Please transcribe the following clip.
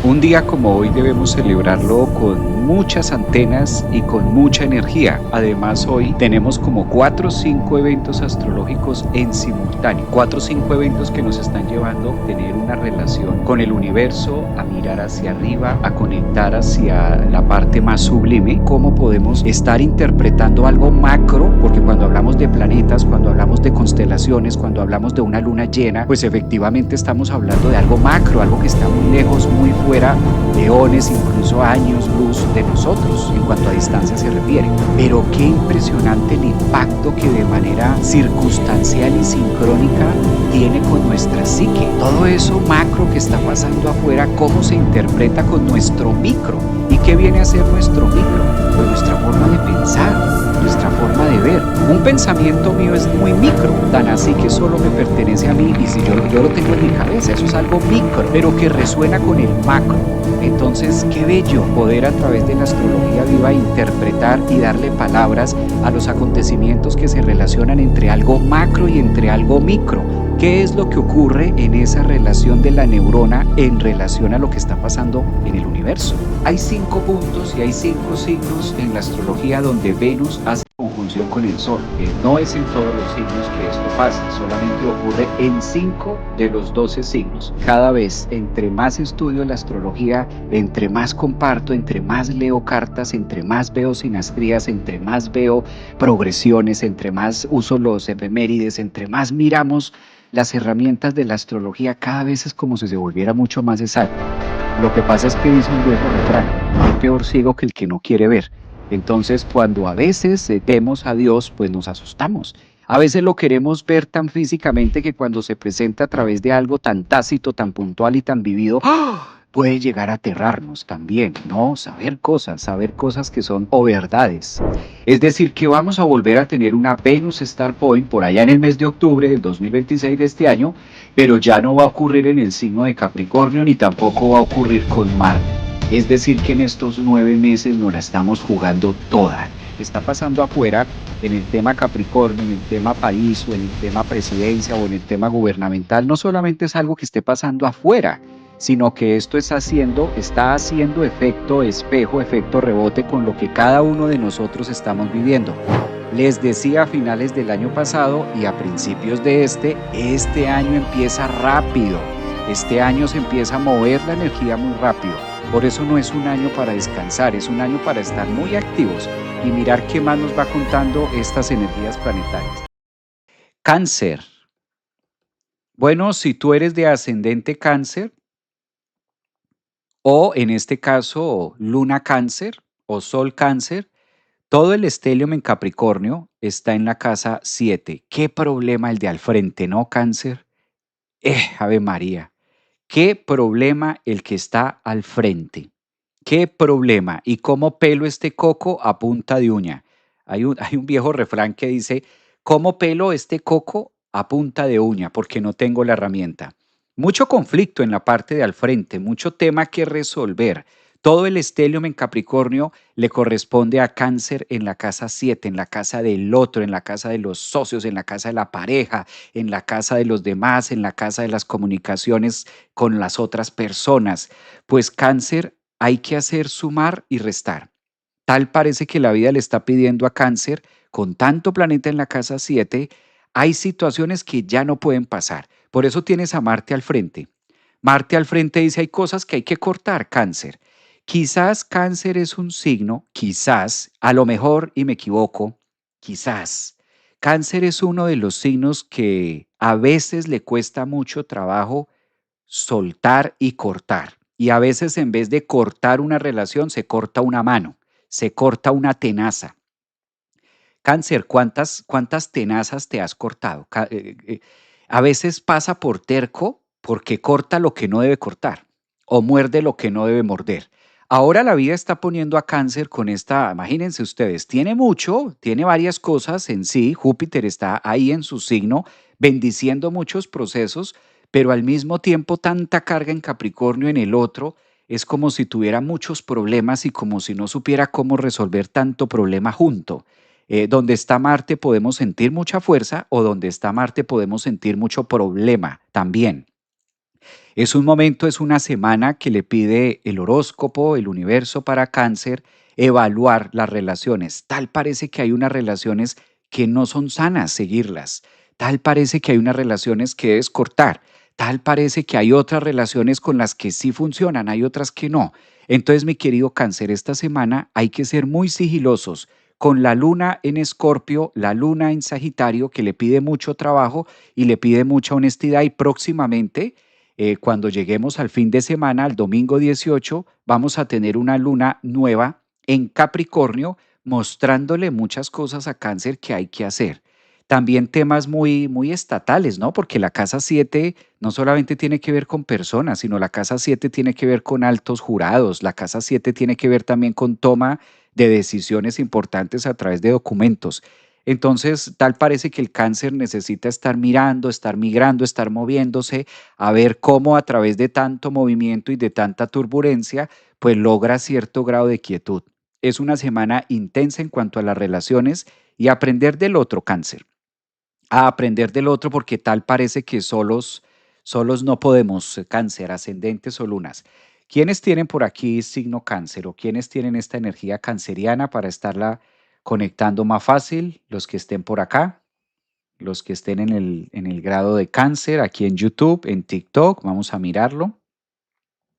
Un día como hoy debemos celebrarlo con muchas antenas y con mucha energía. Además, hoy tenemos como 4 o 5 eventos astrológicos en simultáneo. 4 o 5 eventos que nos están llevando a tener una relación con el universo, a mirar hacia arriba, a conectar hacia la parte más sublime. Cómo podemos estar interpretando algo macro, porque cuando hablamos de planetas, cuando hablamos de constelaciones, cuando hablamos de una luna llena, pues efectivamente estamos hablando de algo macro, algo que está muy lejos, muy fuera, leones, incluso años luz de nosotros en cuanto a distancia se refiere. Pero qué impresionante el impacto que de manera circunstancial y sincrónica tiene con nuestra psique. Todo eso macro que está pasando afuera, cómo se interpreta con nuestro micro. ¿Y qué viene a ser nuestro micro? Pues nuestra forma de pensar, nuestra forma de ver. Un pensamiento mío es muy micro, tan así que solo me pertenece a mí, y si yo lo tengo en mi cabeza, eso es algo micro, pero que resuena con el macro. Entonces, qué bello poder a través de la astrología viva interpretar y darle palabras a los acontecimientos que se relacionan entre algo macro y entre algo micro. ¿Qué es lo que ocurre en esa relación de la neurona en relación a lo que está pasando en el universo? Hay 5 puntos y hay 5 signos en la astrología donde Venus hace conjunción con el Sol. No es en todos los signos que esto pasa, solamente ocurre en 5 de los 12 signos. Cada vez, entre más estudio la astrología, entre más comparto, entre más leo cartas, entre más veo sinastrías, entre más veo progresiones, entre más uso los efemérides, entre más miramos las herramientas de la astrología, cada vez es como si se volviera mucho más exacto. Lo que pasa es que dice un viejo refrán: no hay peor ciego que el que no quiere ver. Entonces, cuando a veces vemos a Dios, pues nos asustamos. A veces lo queremos ver tan físicamente que cuando se presenta a través de algo tan tácito, tan puntual y tan vivido, puede llegar a aterrarnos también, ¿no? Saber cosas que son o verdades. Es decir, que vamos a volver a tener una Venus Star Point por allá en el mes de octubre del 2026 de este año, pero ya no va a ocurrir en el signo de Capricornio ni tampoco va a ocurrir con Marte. Es decir, que en estos 9 meses nos la estamos jugando toda. Está pasando afuera en el tema Capricornio, en el tema país o en el tema presidencia o en el tema gubernamental. No solamente es algo que esté pasando afuera, sino que esto está haciendo efecto espejo, efecto rebote con lo que cada uno de nosotros estamos viviendo. Les decía a finales del año pasado y a principios de este año empieza rápido. Este año se empieza a mover la energía muy rápido. Por eso no es un año para descansar, es un año para estar muy activos y mirar qué más nos va contando estas energías planetarias. Cáncer. Bueno, si tú eres de ascendente Cáncer, o en este caso Luna Cáncer o Sol Cáncer, todo el estelium en Capricornio está en la casa 7. Qué problema el de al frente, ¿no, Cáncer? Ave María. Qué problema el que está al frente. Qué problema. Y cómo pelo este coco a punta de uña. Hay un viejo refrán que dice: ¿cómo pelo este coco a punta de uña? Porque no tengo la herramienta. Mucho conflicto en la parte de al frente, mucho tema que resolver. Todo el estelium en Capricornio le corresponde a Cáncer en la casa 7, en la casa del otro, en la casa de los socios, en la casa de la pareja, en la casa de los demás, en la casa de las comunicaciones con las otras personas. Pues Cáncer hay que hacer sumar y restar. Tal parece que la vida le está pidiendo a Cáncer, con tanto planeta en la casa 7, hay situaciones que ya no pueden pasar. Por eso tienes a Marte al frente. Marte al frente dice: hay cosas que hay que cortar, Cáncer. Quizás Cáncer es un signo, quizás, a lo mejor, y me equivoco, quizás. Cáncer es uno de los signos que a veces le cuesta mucho trabajo soltar y cortar. Y a veces, en vez de cortar una relación, se corta una mano, se corta una tenaza. Cáncer, ¿cuántas tenazas te has cortado? A veces pasa por terco porque corta lo que no debe cortar o muerde lo que no debe morder. Ahora la vida está poniendo a Cáncer con esta, imagínense ustedes, tiene mucho, tiene varias cosas en sí. Júpiter está ahí en su signo, bendiciendo muchos procesos, pero al mismo tiempo tanta carga en Capricornio en el otro. Es como si tuviera muchos problemas y como si no supiera cómo resolver tanto problema junto. Donde está Marte podemos sentir mucha fuerza, o donde está Marte podemos sentir mucho problema también. Es un momento, es una semana que le pide el horóscopo, el universo para Cáncer, evaluar las relaciones. Tal parece que hay unas relaciones que no son sanas seguirlas. Tal parece que hay unas relaciones que debes cortar. Tal parece que hay otras relaciones con las que sí funcionan, hay otras que no. Entonces, mi querido Cáncer, esta semana hay que ser muy sigilosos con la luna en Escorpio, la luna en Sagitario, que le pide mucho trabajo y le pide mucha honestidad y próximamente cuando lleguemos al fin de semana, al domingo 18, vamos a tener una luna nueva en Capricornio, mostrándole muchas cosas a Cáncer que hay que hacer. También temas muy estatales, ¿no? Porque la casa 7 no solamente tiene que ver con personas, sino la casa 7 tiene que ver con altos jurados, la casa 7 tiene que ver también con toma de decisiones importantes a través de documentos. Entonces, tal parece que el Cáncer necesita estar mirando, estar migrando, estar moviéndose, a ver cómo a través de tanto movimiento y de tanta turbulencia, pues logra cierto grado de quietud. Es una semana intensa en cuanto a las relaciones y aprender del otro, Cáncer, a aprender del otro porque tal parece que solos no podemos, Cáncer, ascendentes o lunas. ¿Quiénes tienen por aquí signo Cáncer o quiénes tienen esta energía canceriana para estarla conectando más fácil? Los que estén por acá, los que estén en el grado de Cáncer, aquí en YouTube, en TikTok, vamos a mirarlo.